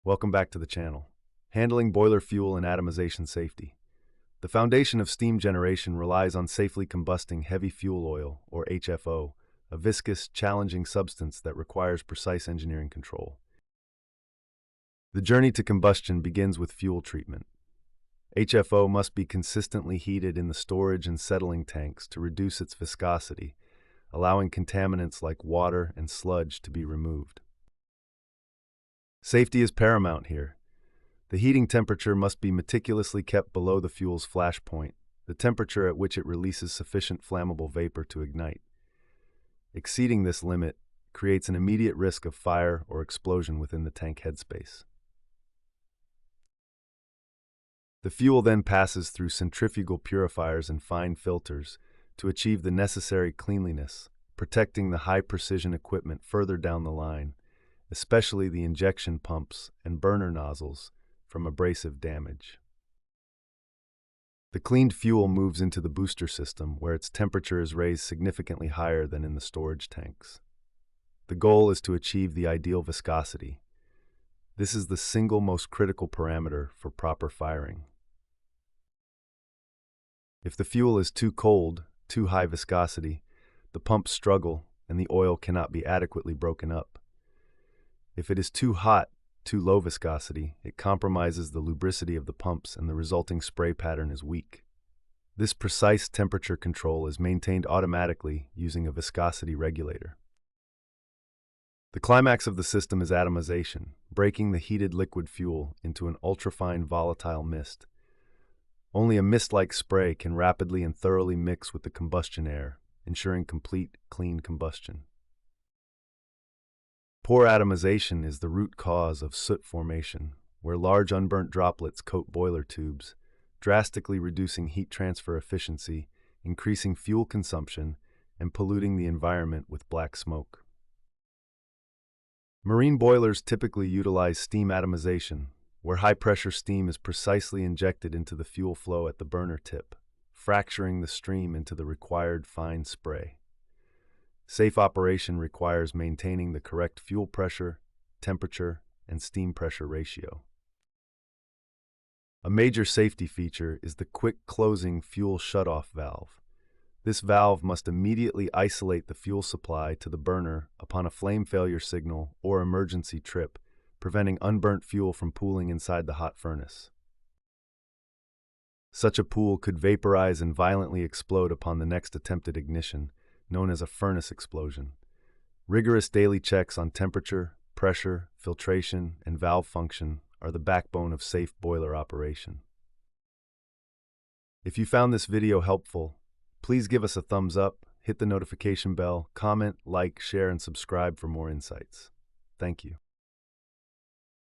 Welcome back to the channel. Handling boiler fuel and atomization safety. The foundation of steam generation relies on safely combusting heavy fuel oil, or HFO, a viscous, challenging substance that requires precise engineering control. The journey to combustion begins with fuel treatment. HFO must be consistently heated in the storage and settling tanks to reduce its viscosity, allowing contaminants like water and sludge to be removed. Safety is paramount here. The heating temperature must be meticulously kept below the fuel's flash point, the temperature at which it releases sufficient flammable vapor to ignite. Exceeding this limit creates an immediate risk of fire or explosion within the tank headspace. The fuel then passes through centrifugal purifiers and fine filters to achieve the necessary cleanliness, protecting the high-precision equipment further down the line, especially the injection pumps and burner nozzles, from abrasive damage. The cleaned fuel moves into the booster system, where its temperature is raised significantly higher than in the storage tanks. The goal is to achieve the ideal viscosity. This is the single most critical parameter for proper firing. If the fuel is too cold, too high viscosity, the pumps struggle and the oil cannot be adequately broken up. If it is too hot, too low viscosity, it compromises the lubricity of the pumps and the resulting spray pattern is weak. This precise temperature control is maintained automatically using a viscosity regulator. The climax of the system is atomization, breaking the heated liquid fuel into an ultrafine volatile mist. Only a mist-like spray can rapidly and thoroughly mix with the combustion air, ensuring complete, clean combustion. Poor atomization is the root cause of soot formation, where large unburnt droplets coat boiler tubes, drastically reducing heat transfer efficiency, increasing fuel consumption, and polluting the environment with black smoke. Marine boilers typically utilize steam atomization, where high-pressure steam is precisely injected into the fuel flow at the burner tip, fracturing the stream into the required fine spray. Safe operation requires maintaining the correct fuel pressure, temperature, and steam pressure ratio. A major safety feature is the quick closing fuel shutoff valve. This valve must immediately isolate the fuel supply to the burner upon a flame failure signal or emergency trip, preventing unburnt fuel from pooling inside the hot furnace. Such a pool could vaporize and violently explode upon the next attempted ignition, known as a furnace explosion. Rigorous daily checks on temperature, pressure, filtration, and valve function are the backbone of safe boiler operation. If you found this video helpful, please give us a thumbs up, hit the notification bell, comment, like, share, and subscribe for more insights. Thank you.